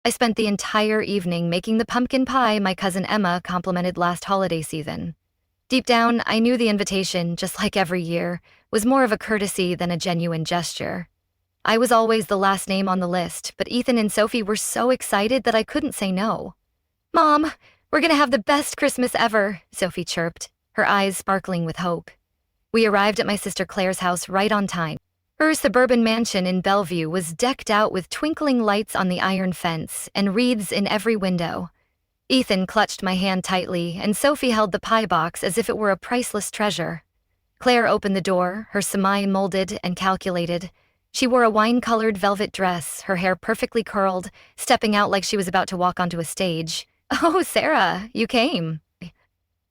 I spent the entire evening making the pumpkin pie my cousin Emma complimented last holiday season. Deep down, I knew the invitation, just like every year, was more of a courtesy than a genuine gesture. I was always the last name on the list, but Ethan and Sophie were so excited that I couldn't say no. "Mom, we're gonna have the best Christmas ever," Sophie chirped, her eyes sparkling with hope. We arrived at my sister Claire's house right on time. Her suburban mansion in Bellevue was decked out with twinkling lights on the iron fence and wreaths in every window. Ethan clutched my hand tightly, and Sophie held the pie box as if it were a priceless treasure. Claire opened the door, her smile molded and calculated. She wore a wine-colored velvet dress, her hair perfectly curled, stepping out like she was about to walk onto a stage. "Oh, Sarah, you came."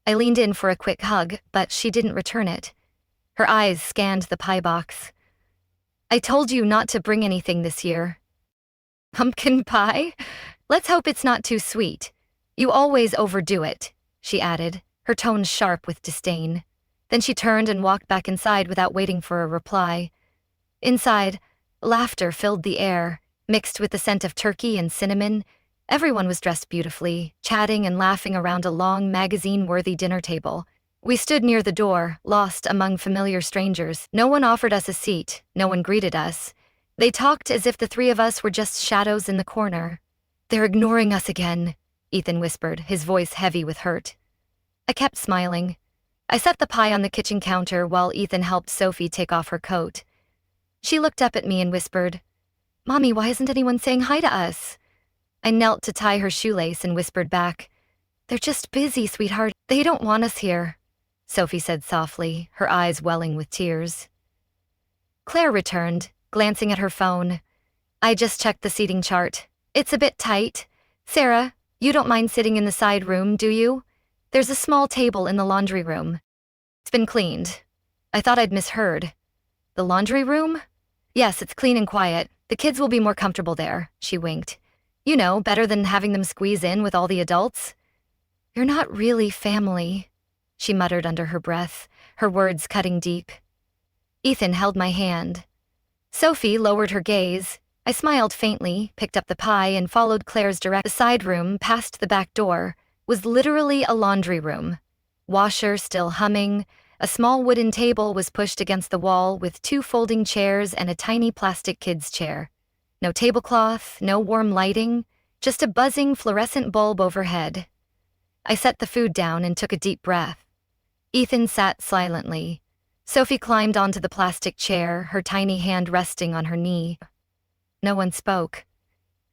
I leaned in for a quick hug, but she didn't return it. Her eyes scanned the pie box. "I told you not to bring anything this year." "Pumpkin pie? Let's hope it's not too sweet. You always overdo it," she added, her tone sharp with disdain. Then she turned and walked back inside without waiting for a reply. Inside, laughter filled the air, mixed with the scent of turkey and cinnamon. Everyone was dressed beautifully, chatting and laughing around a long, magazine-worthy dinner table. We stood near the door, lost among familiar strangers. No one offered us a seat, no one greeted us. They talked as if the three of us were just shadows in the corner. "They're ignoring us again," Ethan whispered, his voice heavy with hurt. I kept smiling. I set the pie on the kitchen counter while Ethan helped Sophie take off her coat. She looked up at me and whispered, "Mommy, why isn't anyone saying hi to us?" I knelt to tie her shoelace and whispered back, "They're just busy, sweetheart. They don't want us here," Sophie said softly, her eyes welling with tears. Claire returned, glancing at her phone. "I just checked the seating chart. It's a bit tight. Sarah, you don't mind sitting in the side room, do you? There's a small table in the laundry room. It's been cleaned." I thought I'd misheard. "The laundry room?" "Yes, it's clean and quiet. The kids will be more comfortable there," she winked. "You know, better than having them squeeze in with all the adults." "You're not really family," she muttered under her breath, her words cutting deep. Ethan held my hand. Sophie lowered her gaze. I smiled faintly, picked up the pie, and followed Claire's direct. The side room, past the back door, was literally a laundry room. Washer still humming, a small wooden table was pushed against the wall with 2 folding chairs and a tiny plastic kid's chair. No tablecloth, no warm lighting, just a buzzing fluorescent bulb overhead. I set the food down and took a deep breath. Ethan sat silently. Sophie climbed onto the plastic chair, her tiny hand resting on her knee. No one spoke.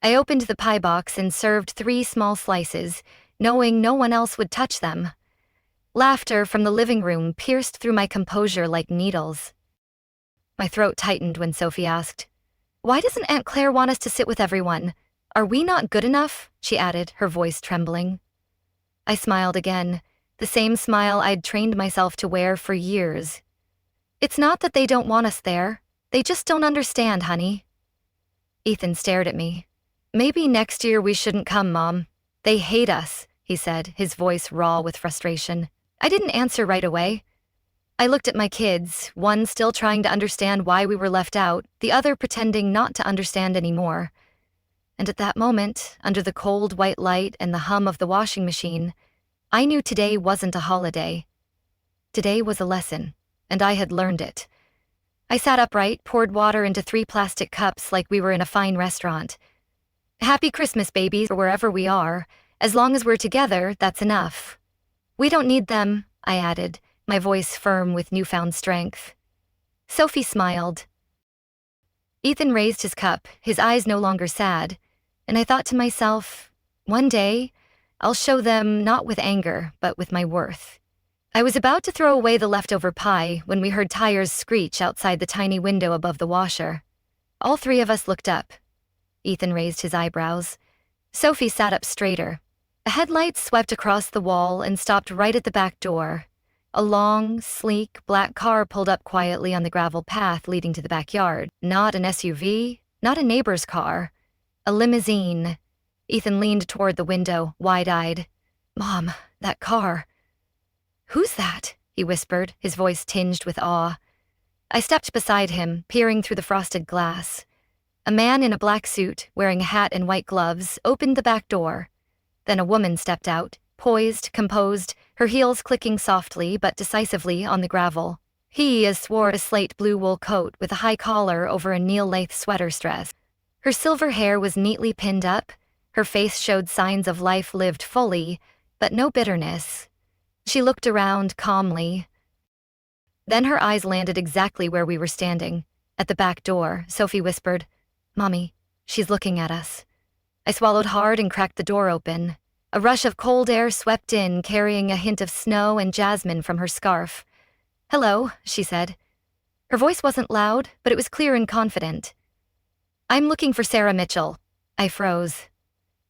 I opened the pie box and served 3 small slices, knowing no one else would touch them. Laughter from the living room pierced through my composure like needles. My throat tightened when Sophie asked, "Why doesn't Aunt Claire want us to sit with everyone? Are we not good enough?" she added, her voice trembling. I smiled again, the same smile I'd trained myself to wear for years. "It's not that they don't want us there. They just don't understand, honey." Ethan stared at me. "Maybe next year we shouldn't come, Mom. They hate us," he said, his voice raw with frustration. I didn't answer right away. I looked at my kids, one still trying to understand why we were left out, the other pretending not to understand anymore. And at that moment, under the cold white light and the hum of the washing machine, I knew today wasn't a holiday. Today was a lesson, and I had learned it. I sat upright, poured water into 3 plastic cups like we were in a fine restaurant. "Happy Christmas, babies, or wherever we are. As long as we're together, that's enough." "We don't need them," I added, my voice firm with newfound strength. Sophie smiled. Ethan raised his cup, his eyes no longer sad, and I thought to myself, one day, I'll show them not with anger, but with my worth. I was about to throw away the leftover pie when we heard tires screech outside the tiny window above the washer. All 3 of us looked up. Ethan raised his eyebrows. Sophie sat up straighter. A headlight swept across the wall and stopped right at the back door. A long, sleek, black car pulled up quietly on the gravel path leading to the backyard. Not an SUV, not a neighbor's car. A limousine. Ethan leaned toward the window, wide-eyed. "Mom, that car." "Who's that?" he whispered, his voice tinged with awe. I stepped beside him, peering through the frosted glass. A man in a black suit, wearing a hat and white gloves, opened the back door. Then a woman stepped out, poised, composed, her heels clicking softly but decisively on the gravel. He wore a slate blue wool coat with a high collar over a Neil-Laith sweater dress. Her silver hair was neatly pinned up. Her face showed signs of life lived fully, but no bitterness. She looked around calmly. Then her eyes landed exactly where we were standing. At the back door, Sophie whispered, "Mommy, she's looking at us." I swallowed hard and cracked the door open. A rush of cold air swept in, carrying a hint of snow and jasmine from her scarf. "Hello," she said. Her voice wasn't loud, but it was clear and confident. "I'm looking for Sarah Mitchell." I froze.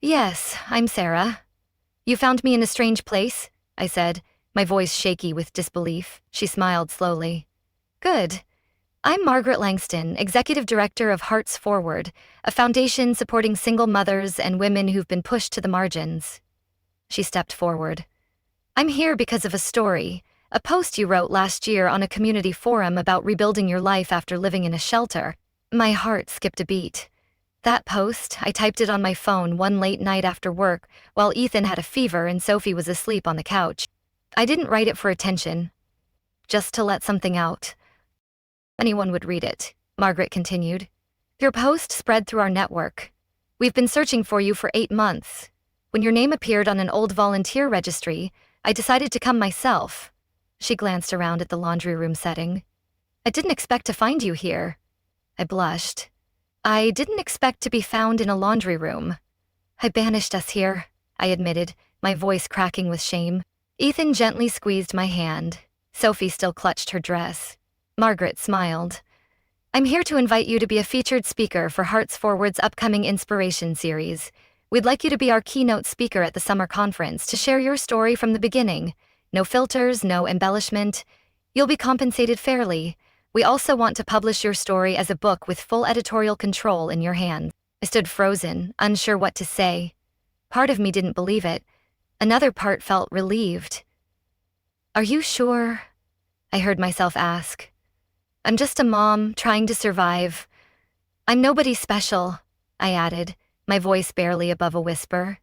"Yes, I'm Sarah." "You found me in a strange place?" I said, my voice shaky with disbelief. She smiled slowly. "Good. I'm Margaret Langston, Executive Director of Hearts Forward, a foundation supporting single mothers and women who've been pushed to the margins." She stepped forward. "I'm here because of a story, a post you wrote last year on a community forum about rebuilding your life after living in a shelter." My heart skipped a beat. That post, I typed it on my phone one late night after work while Ethan had a fever and Sophie was asleep on the couch. I didn't write it for attention, just to let something out. "Anyone would read it," Margaret continued. "Your post spread through our network. We've been searching for you for 8 months. When your name appeared on an old volunteer registry, I decided to come myself." She glanced around at the laundry room setting. "I didn't expect to find you here." I blushed. "I didn't expect to be found in a laundry room." "I banished us here," I admitted, my voice cracking with shame. Ethan gently squeezed my hand. Sophie still clutched her dress. Margaret smiled. "I'm here to invite you to be a featured speaker for Hearts Forward's upcoming Inspiration series. We'd like you to be our keynote speaker at the summer conference to share your story from the beginning. No filters, no embellishment. You'll be compensated fairly. We also want to publish your story as a book with full editorial control in your hands." I stood frozen, unsure what to say. Part of me didn't believe it. Another part felt relieved. "Are you sure?" I heard myself ask. "I'm just a mom, trying to survive. I'm nobody special," I added, my voice barely above a whisper.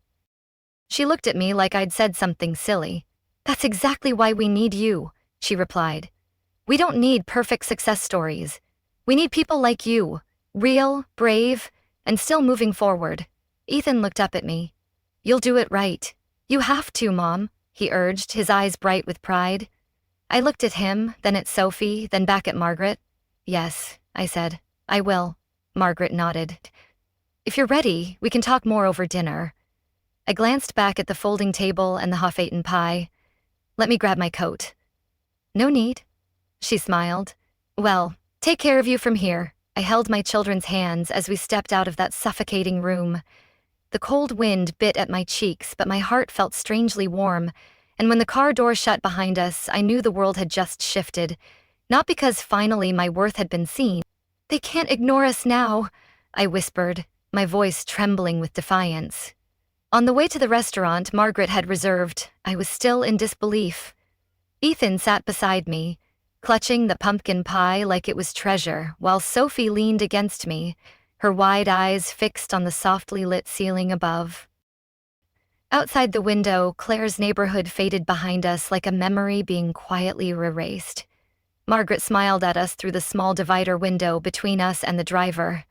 She looked at me like I'd said something silly. "That's exactly why we need you," she replied. "We don't need perfect success stories. We need people like you, real, brave, and still moving forward." Ethan looked up at me. "You'll do it right. You have to, Mom," he urged, his eyes bright with pride. I looked at him, then at Sophie, then back at Margaret. "Yes," I said. "I will." Margaret nodded. "If you're ready, we can talk more over dinner." I glanced back at the folding table and the half-eaten pie. "Let me grab my coat." "No need." She smiled. "Well, take care of you from here." I held my children's hands as we stepped out of that suffocating room. The cold wind bit at my cheeks, but my heart felt strangely warm, and when the car door shut behind us, I knew the world had just shifted. Not because finally my worth had been seen. "They can't ignore us now," I whispered, my voice trembling with defiance. On the way to the restaurant Margaret had reserved, I was still in disbelief. Ethan sat beside me, clutching the pumpkin pie like it was treasure, while Sophie leaned against me, her wide eyes fixed on the softly lit ceiling above. Outside the window, Claire's neighborhood faded behind us like a memory being quietly erased. Margaret smiled at us through the small divider window between us and the driver.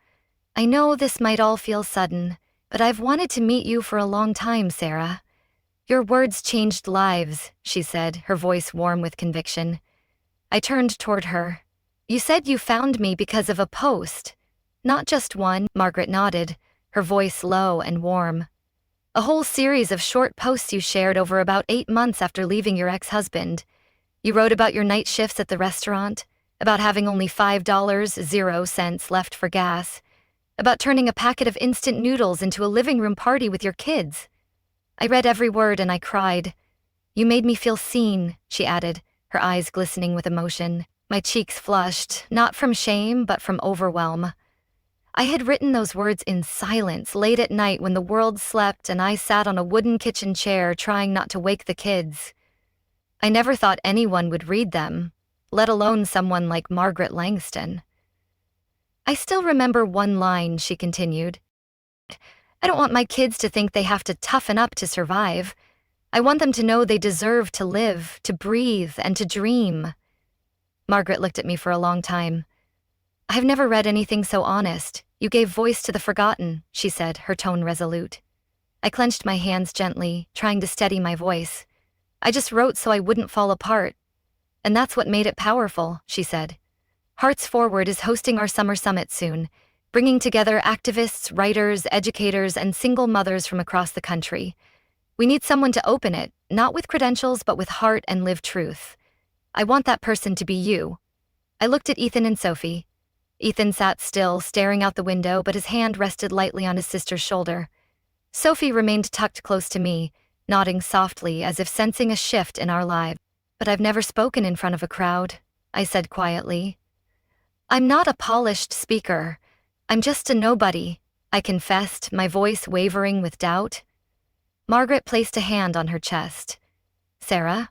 "I know this might all feel sudden, but I've wanted to meet you for a long time, Sarah. Your words changed lives," she said, her voice warm with conviction. I turned toward her. "You said you found me because of a post." "Not just one," Margaret nodded, her voice low and warm. "A whole series of short posts you shared over about 8 months after leaving your ex-husband. You wrote about your night shifts at the restaurant, about having only $5.00 left for gas, about turning a packet of instant noodles into a living room party with your kids. I read every word and I cried. You made me feel seen," she added, her eyes glistening with emotion. My cheeks flushed, not from shame, but from overwhelm. I had written those words in silence late at night when the world slept and I sat on a wooden kitchen chair trying not to wake the kids. I never thought anyone would read them, let alone someone like Margaret Langston. I still remember one line, she continued. I don't want my kids to think they have to toughen up to survive. I want them to know they deserve to live, to breathe, and to dream. Margaret looked at me for a long time. I've never read anything so honest. You gave voice to the forgotten, she said, her tone resolute. I clenched my hands gently, trying to steady my voice. I just wrote so I wouldn't fall apart. And that's what made it powerful, she said. Hearts Forward is hosting our summer summit soon, bringing together activists, writers, educators, and single mothers from across the country. We need someone to open it, not with credentials, but with heart and live truth. I want that person to be you. I looked at Ethan and Sophie. Ethan sat still, staring out the window, but his hand rested lightly on his sister's shoulder. Sophie remained tucked close to me, nodding softly as if sensing a shift in our lives. But I've never spoken in front of a crowd, I said quietly. I'm not a polished speaker. I'm just a nobody, I confessed, my voice wavering with doubt. Margaret placed a hand on her chest. Sarah,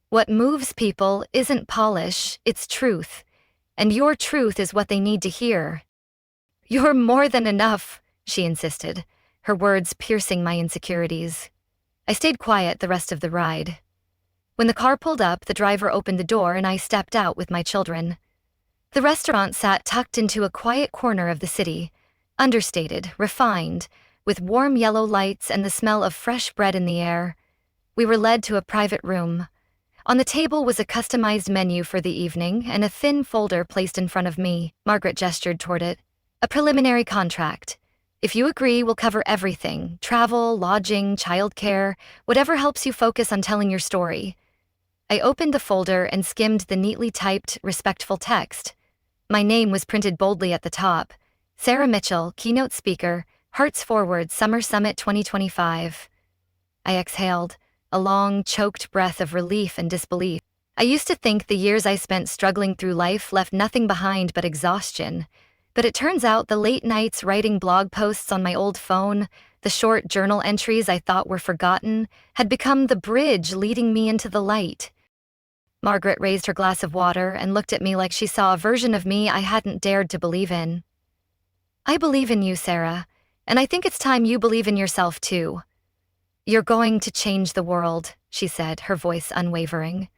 what moves people isn't polish, it's truth. And your truth is what they need to hear. You're more than enough, she insisted, her words piercing my insecurities. I stayed quiet the rest of the ride. When the car pulled up, the driver opened the door and I stepped out with my children. The restaurant sat tucked into a quiet corner of the city, understated, refined, with warm yellow lights and the smell of fresh bread in the air. We were led to a private room. On the table was a customized menu for the evening and a thin folder placed in front of me. Margaret gestured toward it. A preliminary contract. If you agree, we'll cover everything: travel, lodging, childcare, whatever helps you focus on telling your story. I opened the folder and skimmed the neatly typed, respectful text. My name was printed boldly at the top. Sarah Mitchell, keynote speaker, Hearts Forward Summer Summit 2025. I exhaled, a long, choked breath of relief and disbelief. I used to think the years I spent struggling through life left nothing behind but exhaustion. But it turns out the late nights writing blog posts on my old phone, the short journal entries I thought were forgotten, had become the bridge leading me into the light. Margaret raised her glass of water and looked at me like she saw a version of me I hadn't dared to believe in. I believe in you, Sarah, and I think it's time you believe in yourself too. You're going to change the world, she said, her voice unwavering.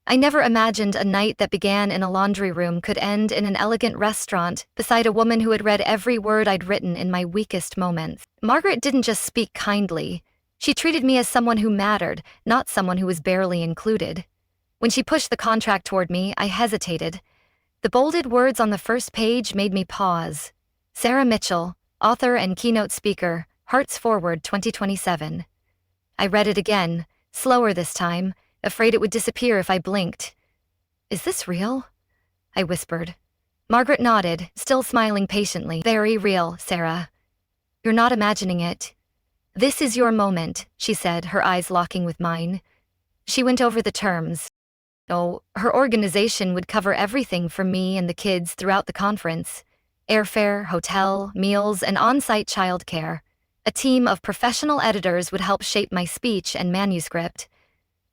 I never imagined a night that began in a laundry room could end in an elegant restaurant beside a woman who had read every word I'd written in my weakest moments. Margaret didn't just speak kindly. She treated me as someone who mattered, not someone who was barely included. When she pushed the contract toward me, I hesitated. The bolded words on the first page made me pause. Sarah Mitchell, author and keynote speaker, Hearts Forward 2027. I read it again, slower this time, afraid it would disappear if I blinked. Is this real? I whispered. Margaret nodded, still smiling patiently. Very real, Sarah. You're not imagining it. This is your moment, she said, her eyes locking with mine. She went over the terms. Oh, her organization would cover everything for me and the kids throughout the conference. Airfare, hotel, meals, and on-site childcare. A team of professional editors would help shape my speech and manuscript.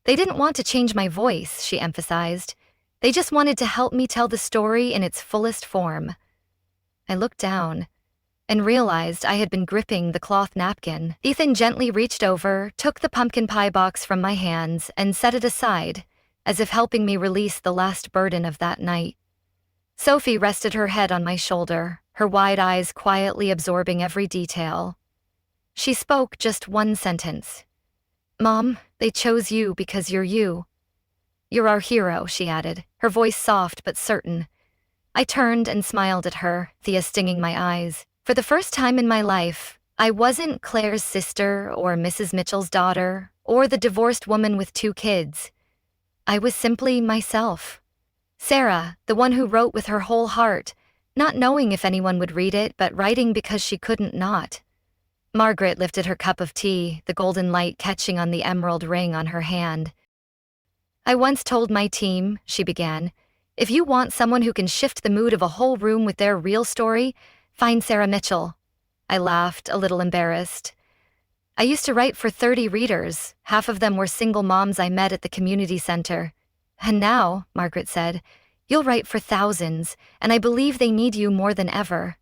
They didn't want to change my voice, she emphasized. They just wanted to help me tell the story in its fullest form. I looked down and realized I had been gripping the cloth napkin. Ethan gently reached over, took the pumpkin pie box from my hands, and set it aside, as if helping me release the last burden of that night. Sophie rested her head on my shoulder, her wide eyes quietly absorbing every detail. She spoke just one sentence. Mom, they chose you because you're you. You're our hero, she added, her voice soft but certain. I turned and smiled at her, Thea stinging my eyes. For the first time in my life, I wasn't Claire's sister or Mrs. Mitchell's daughter or the divorced woman with 2 kids. I was simply myself. Sarah, the one who wrote with her whole heart, not knowing if anyone would read it, but writing because she couldn't not. Margaret lifted her cup of tea, the golden light catching on the emerald ring on her hand. I once told my team, she began, if you want someone who can shift the mood of a whole room with their real story, find Sarah Mitchell. I laughed, a little embarrassed. I used to write for 30 readers. Half of them were single moms I met at the community center. And now, Margaret said, You'll write for thousands, and I believe they need you more than ever."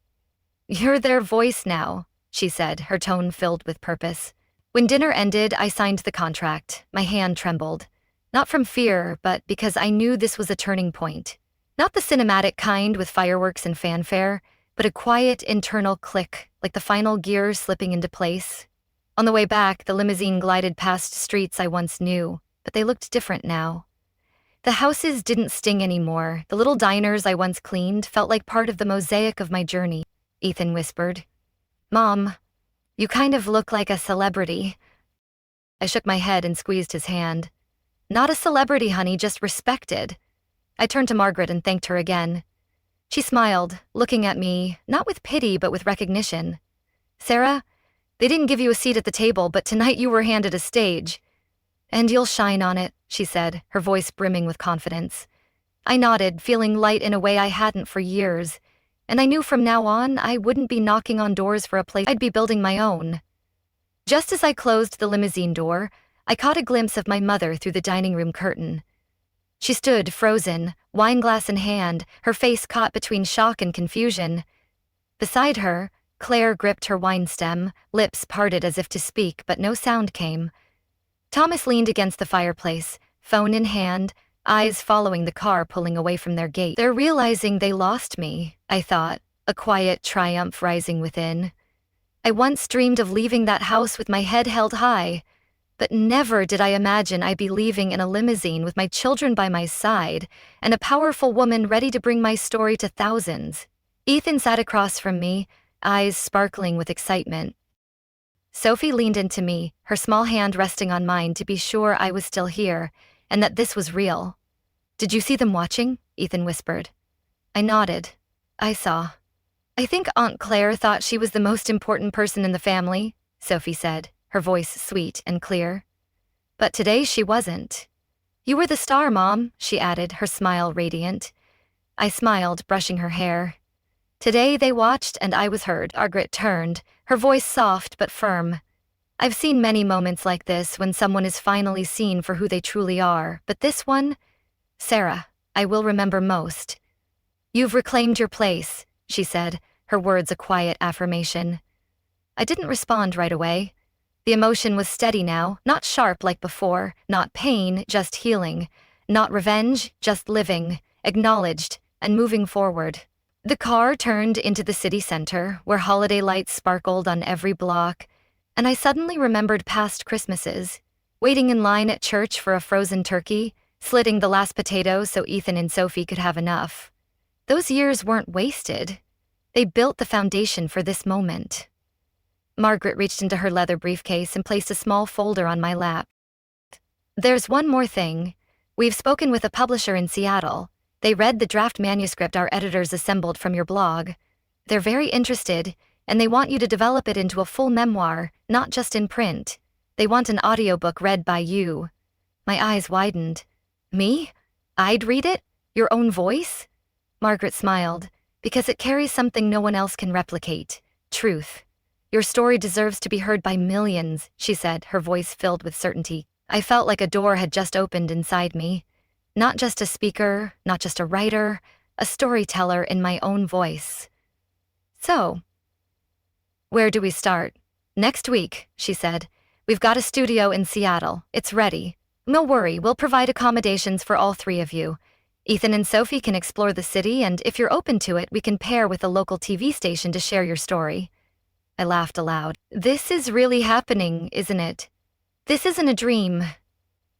"You're their voice now," she said, her tone filled with purpose. When dinner ended, I signed the contract. My hand trembled. Not from fear, but because I knew this was a turning point. Not the cinematic kind with fireworks and fanfare, but a quiet internal click, like the final gears slipping into place. On the way back, the limousine glided past streets I once knew, but they looked different now. The houses didn't sting anymore. The little diners I once cleaned felt like part of the mosaic of my journey. Ethan whispered, "Mom, you kind of look like a celebrity." I shook my head and squeezed his hand. "Not a celebrity, honey, just respected." I turned to Margaret and thanked her again. She smiled, looking at me, not with pity but with recognition. "Sarah, they didn't give you a seat at the table, but tonight you were handed a stage. And you'll shine on it," she said, her voice brimming with confidence. I nodded, feeling light in a way I hadn't for years, and I knew from now on I wouldn't be knocking on doors for a place. I'd be building my own. Just as I closed the limousine door, I caught a glimpse of my mother through the dining room curtain. She stood frozen, wineglass in hand, her face caught between shock and confusion. Beside her, Claire gripped her wine stem, lips parted as if to speak, but no sound came. Thomas leaned against the fireplace, phone in hand, eyes following the car pulling away from their gate. "They're realizing they lost me," I thought, a quiet triumph rising within. I once dreamed of leaving that house with my head held high, but never did I imagine I'd be leaving in a limousine with my children by my side and a powerful woman ready to bring my story to thousands. Ethan sat across from me, eyes sparkling with excitement. Sophie leaned into me, her small hand resting on mine to be sure I was still here, and that this was real. "Did you see them watching?" Ethan whispered. I nodded. "I saw." "I think Aunt Claire thought she was the most important person in the family," Sophie said, her voice sweet and clear. "But today she wasn't." "You were the star, Mom," she added, her smile radiant. I smiled, brushing her hair. "Today they watched and I was heard." Margaret turned, her voice soft but firm. "I've seen many moments like this when someone is finally seen for who they truly are, but this one, Sarah, I will remember most." "You've reclaimed your place," she said, her words a quiet affirmation. I didn't respond right away. The emotion was steady now, not sharp like before, not pain, just healing, not revenge, just living, acknowledged, and moving forward. The car turned into the city center, where holiday lights sparkled on every block, and I suddenly remembered past Christmases, waiting in line at church for a frozen turkey, slitting the last potato so Ethan and Sophie could have enough. Those years weren't wasted. They built the foundation for this moment. Margaret reached into her leather briefcase and placed a small folder on my lap. "There's one more thing. We've spoken with a publisher in Seattle. They read the draft manuscript our editors assembled from your blog. They're very interested, and they want you to develop it into a full memoir, not just in print. They want an audiobook read by you." My eyes widened. "Me? I'd read it? Your own voice?" Margaret smiled, "Because it carries something no one else can replicate. Truth. Your story deserves to be heard by millions," she said, her voice filled with certainty. I felt like a door had just opened inside me. Not just a speaker, not just a writer, a storyteller in my own voice. "So, where do we start?" "Next week," she said. "We've got a studio in Seattle. It's ready. No worry, we'll provide accommodations for all three of you. Ethan and Sophie can explore the city, and if you're open to it, we can pair with a local TV station to share your story." I laughed aloud. "This is really happening, isn't it? This isn't a dream."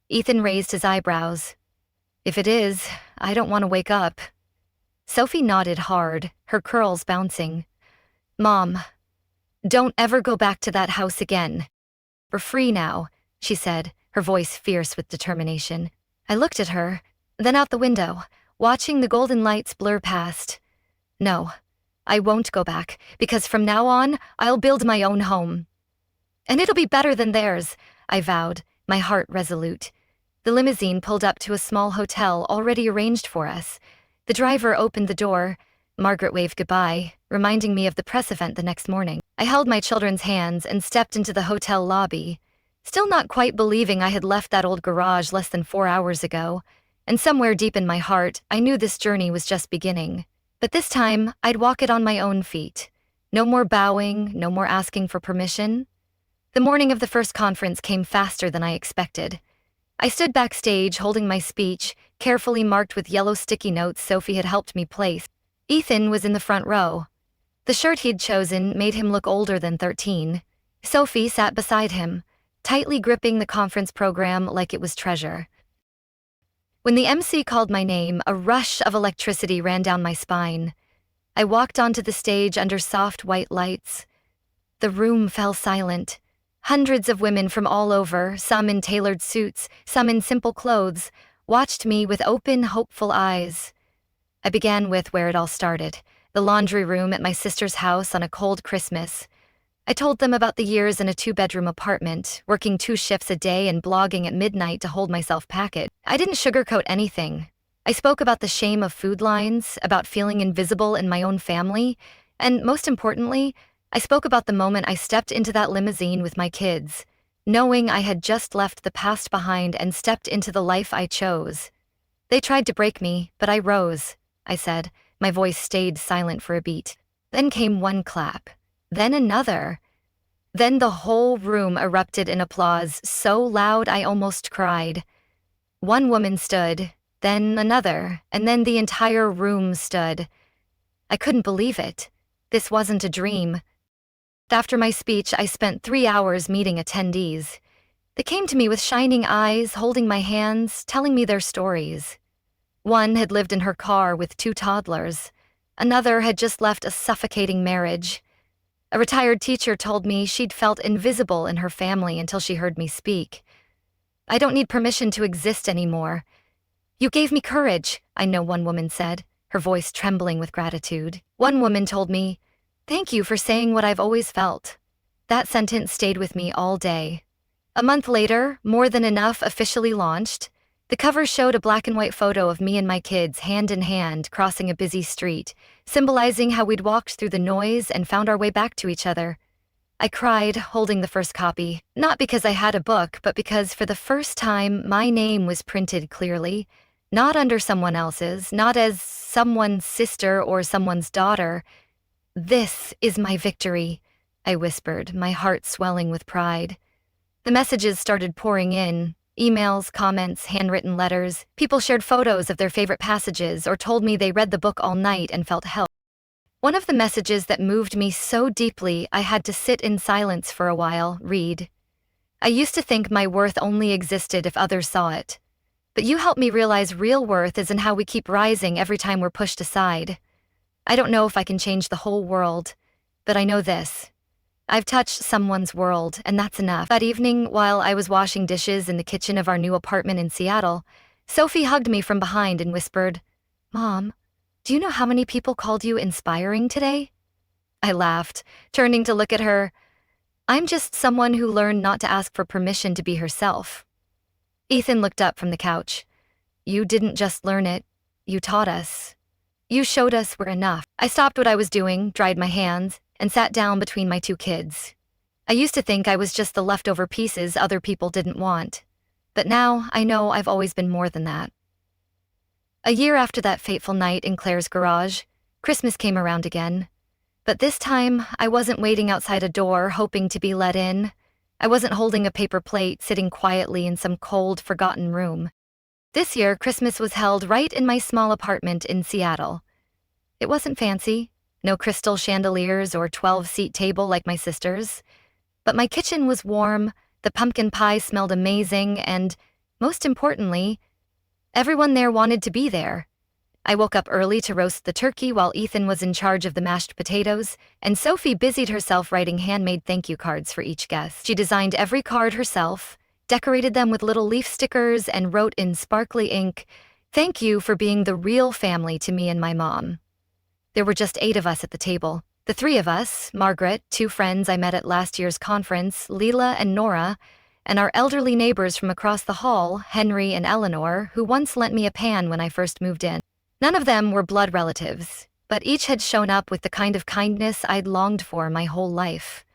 Ethan raised his eyebrows. "If it is, I don't want to wake up." Sophie nodded hard, her curls bouncing. "Mom, don't ever go back to that house again. We're free now," she said, her voice fierce with determination. I looked at her, then out the window, watching the golden lights blur past. "No, I won't go back, because from now on, I'll build my own home. And it'll be better than theirs," I vowed, my heart resolute. The limousine pulled up to a small hotel already arranged for us. The driver opened the door. Margaret waved goodbye, reminding me of the press event the next morning. I held my children's hands and stepped into the hotel lobby, still not quite believing I had left that old garage less than 4 hours ago. And somewhere deep in my heart, I knew this journey was just beginning. But this time, I'd walk it on my own feet. No more bowing, no more asking for permission. The morning of the first conference came faster than I expected. I stood backstage holding my speech, carefully marked with yellow sticky notes Sophie had helped me place. Ethan was in the front row. The shirt he'd chosen made him look older than 13. Sophie sat beside him, tightly gripping the conference program like it was treasure. When the MC called my name, a rush of electricity ran down my spine. I walked onto the stage under soft white lights. The room fell silent. Hundreds of women from all over, some in tailored suits, some in simple clothes, watched me with open, hopeful eyes. I began with where it all started, the laundry room at my sister's house on a cold Christmas. I told them about the years in a 2-bedroom apartment, working 2 shifts a day and blogging at midnight to hold myself packed. I didn't sugarcoat anything. I spoke about the shame of food lines, about feeling invisible in my own family, and most importantly, I spoke about the moment I stepped into that limousine with my kids, knowing I had just left the past behind and stepped into the life I chose. They tried to break me, but I rose, I said. My voice stayed silent for a beat. Then came one clap. Then another. Then the whole room erupted in applause, so loud I almost cried. One woman stood, then another, and then the entire room stood. I couldn't believe it. This wasn't a dream. After my speech, I spent 3 hours meeting attendees. They came to me with shining eyes, holding my hands, telling me their stories. One had lived in her car with 2 toddlers. Another had just left a suffocating marriage. A retired teacher told me she'd felt invisible in her family until she heard me speak. I don't need permission to exist anymore. You gave me courage, I know one woman said, her voice trembling with gratitude. One woman told me, "Thank you for saying what I've always felt." That sentence stayed with me all day. A month later, More Than Enough officially launched. The cover showed a black and white photo of me and my kids hand in hand crossing a busy street, symbolizing how we'd walked through the noise and found our way back to each other. I cried, holding the first copy, not because I had a book, but because for the first time my name was printed clearly, not under someone else's, not as someone's sister or someone's daughter. "This is my victory," I whispered, my heart swelling with pride. The messages started pouring in. Emails, comments, handwritten letters. People shared photos of their favorite passages or told me they read the book all night and felt help. One of the messages that moved me so deeply I had to sit in silence for a while, read. "I used to think my worth only existed if others saw it. But you helped me realize real worth is in how we keep rising every time we're pushed aside. I don't know if I can change the whole world, but I know this. I've touched someone's world, and that's enough." That evening, while I was washing dishes in the kitchen of our new apartment in Seattle, Sophie hugged me from behind and whispered, "Mom, do you know how many people called you inspiring today?" I laughed, turning to look at her. "I'm just someone who learned not to ask for permission to be herself." Ethan looked up from the couch. "You didn't just learn it, you taught us. You showed us we're enough." I stopped what I was doing, dried my hands, and sat down between my 2 kids. I used to think I was just the leftover pieces other people didn't want. But now I know I've always been more than that. A year after that fateful night in Claire's garage, Christmas came around again. But this time, I wasn't waiting outside a door hoping to be let in. I wasn't holding a paper plate sitting quietly in some cold, forgotten room. This year, Christmas was held right in my small apartment in Seattle. It wasn't fancy. No crystal chandeliers or 12-seat table like my sister's. But my kitchen was warm, the pumpkin pie smelled amazing, and, most importantly, everyone there wanted to be there. I woke up early to roast the turkey while Ethan was in charge of the mashed potatoes, and Sophie busied herself writing handmade thank you cards for each guest. She designed every card herself, decorated them with little leaf stickers, and wrote in sparkly ink, "Thank you for being the real family to me and my mom." There were just 8 of us at the table. The 3 of us, Margaret, 2 friends I met at last year's conference, Leela and Nora, and our elderly neighbors from across the hall, Henry and Eleanor, who once lent me a pan when I first moved in. None of them were blood relatives, but each had shown up with the kind of kindness I'd longed for my whole life.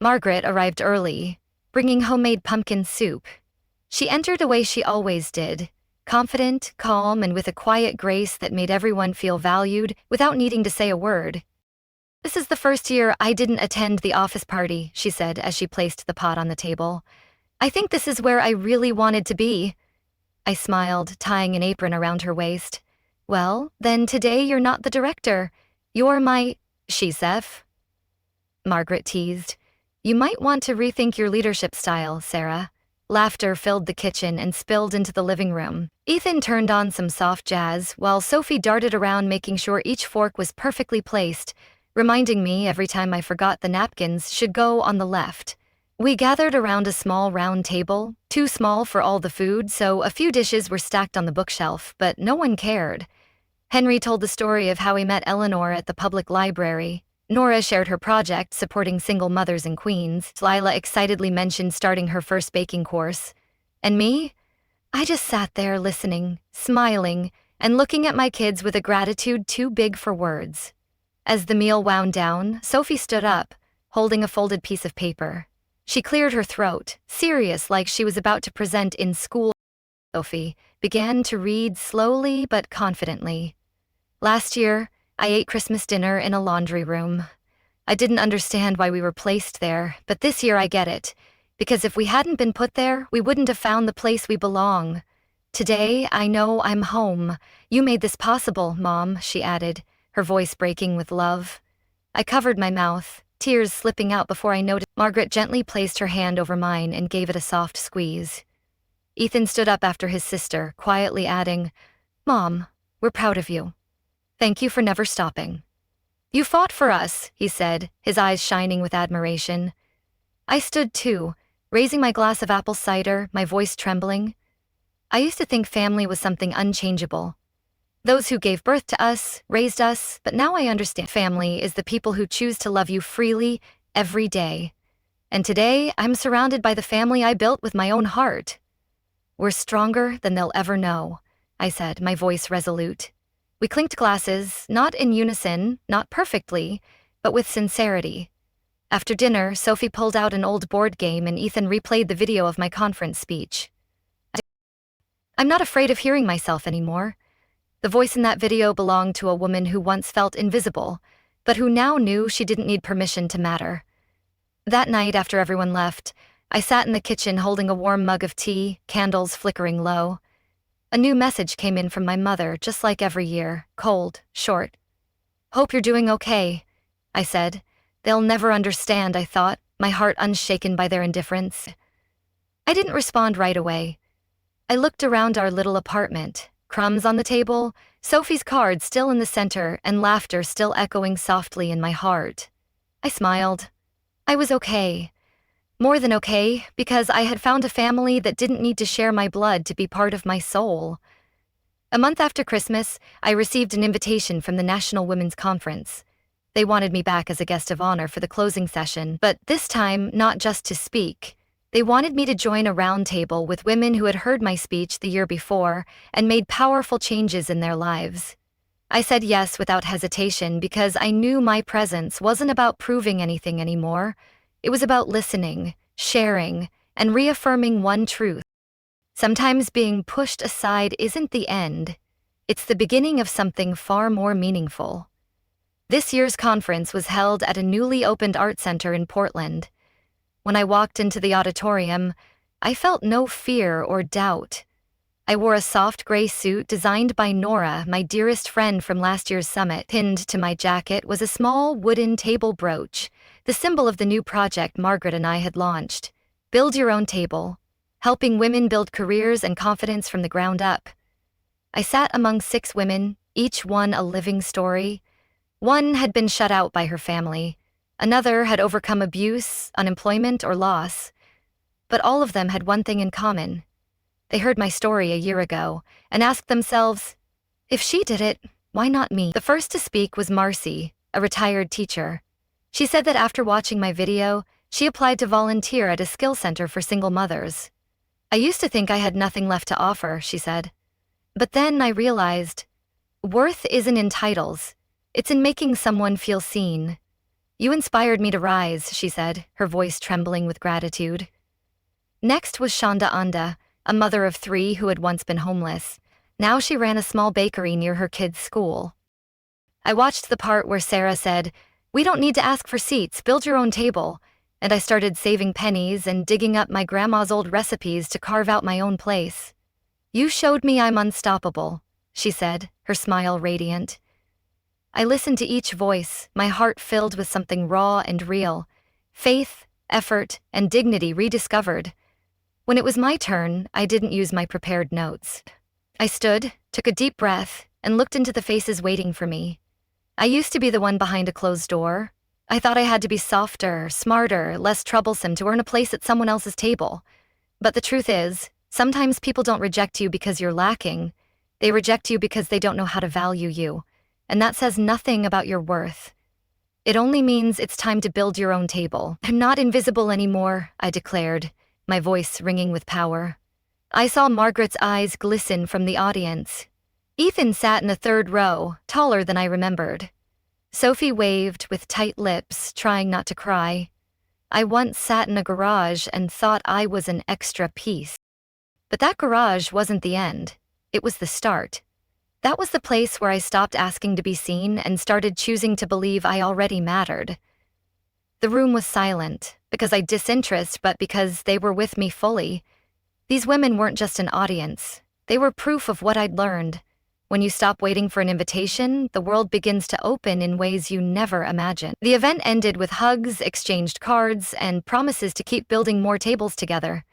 Margaret arrived early, bringing homemade pumpkin soup. She entered the way she always did, confident, calm, and with a quiet grace that made everyone feel valued without needing to say a word. "This is the first year I didn't attend the office party," she said as she placed the pot on the table. "I think this is where I really wanted to be." I smiled, tying an apron around her waist. "Well, then today you're not the director. You're my chef," Margaret teased. "You might want to rethink your leadership style, Sarah." Laughter filled the kitchen and spilled into the living room. Ethan turned on some soft jazz, while Sophie darted around making sure each fork was perfectly placed, reminding me every time I forgot the napkins should go on the left. We gathered around a small round table, too small for all the food, so a few dishes were stacked on the bookshelf, but no one cared. Henry told the story of how he met Eleanor at the public library. Nora shared her project supporting single mothers in Queens. Lila excitedly mentioned starting her first baking course. And me? I just sat there listening, smiling, and looking at my kids with a gratitude too big for words. As the meal wound down, Sophie stood up, holding a folded piece of paper. She cleared her throat, serious like she was about to present in school. Sophie began to read slowly but confidently. "Last year, I ate Christmas dinner in a laundry room. I didn't understand why we were placed there, but this year I get it. Because if we hadn't been put there, we wouldn't have found the place we belong. Today, I know I'm home. You made this possible, Mom," she added, her voice breaking with love. I covered my mouth, tears slipping out before I noticed. Margaret gently placed her hand over mine and gave it a soft squeeze. Ethan stood up after his sister, quietly adding, "Mom, we're proud of you. Thank you for never stopping." "You fought for us," he said, his eyes shining with admiration. I stood too, raising my glass of apple cider, my voice trembling. I used to think family was something unchangeable. Those who gave birth to us, raised us, but now I understand family is the people who choose to love you freely every day. And today, I'm surrounded by the family I built with my own heart. "We're stronger than they'll ever know," I said, my voice resolute. We clinked glasses, not in unison, not perfectly, but with sincerity. After dinner, Sophie pulled out an old board game and Ethan replayed the video of my conference speech. "I'm not afraid of hearing myself anymore." The voice in that video belonged to a woman who once felt invisible, but who now knew she didn't need permission to matter. That night, after everyone left, I sat in the kitchen holding a warm mug of tea, candles flickering low. A new message came in from my mother, just like every year, cold, short. "Hope you're doing okay," I said. "They'll never understand," I thought, my heart unshaken by their indifference. I didn't respond right away. I looked around our little apartment, crumbs on the table, Sophie's card still in the center, and laughter still echoing softly in my heart. I smiled. I was okay. More than okay, because I had found a family that didn't need to share my blood to be part of my soul. A month after Christmas, I received an invitation from the National Women's Conference. They wanted me back as a guest of honor for the closing session, but this time not just to speak. They wanted me to join a roundtable with women who had heard my speech the year before and made powerful changes in their lives. I said yes without hesitation because I knew my presence wasn't about proving anything anymore. It was about listening, sharing, and reaffirming one truth. Sometimes being pushed aside isn't the end. It's the beginning of something far more meaningful. This year's conference was held at a newly opened art center in Portland. When I walked into the auditorium, I felt no fear or doubt. I wore a soft gray suit designed by Nora, my dearest friend from last year's summit. Pinned to my jacket was a small wooden table brooch, the symbol of the new project Margaret and I had launched. Build your own table, helping women build careers and confidence from the ground up. I sat among 6 women, each one a living story. One had been shut out by her family. Another had overcome abuse, unemployment, or loss. But all of them had one thing in common. They heard my story a year ago and asked themselves, if she did it, why not me? The first to speak was Marcy, a retired teacher. She said that after watching my video, she applied to volunteer at a skill center for single mothers. "I used to think I had nothing left to offer," she said. "But then I realized, worth isn't in titles. It's in making someone feel seen. You inspired me to rise," she said, her voice trembling with gratitude. Next was Shonda Anda, a mother of 3 who had once been homeless. Now she ran a small bakery near her kids' school. I watched the part where Sarah said, "We don't need to ask for seats, build your own table," and I started saving pennies and digging up my grandma's old recipes to carve out my own place. "You showed me I'm unstoppable," she said, her smile radiant. I listened to each voice, my heart filled with something raw and real. Faith, effort, and dignity rediscovered. When it was my turn, I didn't use my prepared notes. I stood, took a deep breath, and looked into the faces waiting for me. I used to be the one behind a closed door. I thought I had to be softer, smarter, less troublesome to earn a place at someone else's table. But the truth is, sometimes people don't reject you because you're lacking. They reject you because they don't know how to value you. And that says nothing about your worth. It only means it's time to build your own table. "I'm not invisible anymore," I declared, my voice ringing with power. I saw Margaret's eyes glisten from the audience. Ethan sat in the 3rd row, taller than I remembered. Sophie waved with tight lips, trying not to cry. I once sat in a garage and thought I was an extra piece. But that garage wasn't the end. It was the start. That was the place where I stopped asking to be seen and started choosing to believe I already mattered. The room was silent, because I disinterest, but because they were with me fully. These women weren't just an audience. They were proof of what I'd learned. When you stop waiting for an invitation, the world begins to open in ways you never imagined. The event ended with hugs, exchanged cards, and promises to keep building more tables together.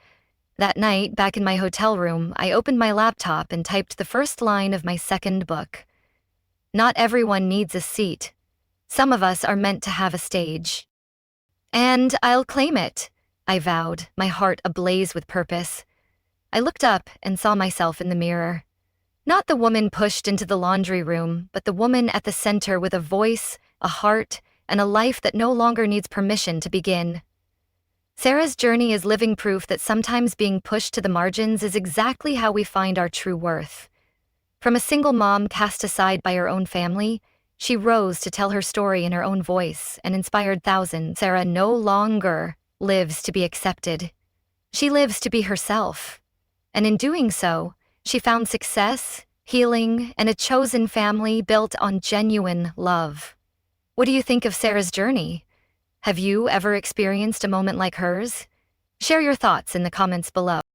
That night, back in my hotel room, I opened my laptop and typed the first line of my 2nd book. Not everyone needs a seat. Some of us are meant to have a stage. And I'll claim it, I vowed, my heart ablaze with purpose. I looked up and saw myself in the mirror. Not the woman pushed into the laundry room, but the woman at the center with a voice, a heart, and a life that no longer needs permission to begin. Sarah's journey is living proof that sometimes being pushed to the margins is exactly how we find our true worth. From a single mom cast aside by her own family, she rose to tell her story in her own voice and inspired thousands. Sarah no longer lives to be accepted. She lives to be herself. And in doing so, she found success, healing, and a chosen family built on genuine love. What do you think of Sarah's journey? Have you ever experienced a moment like hers? Share your thoughts in the comments below.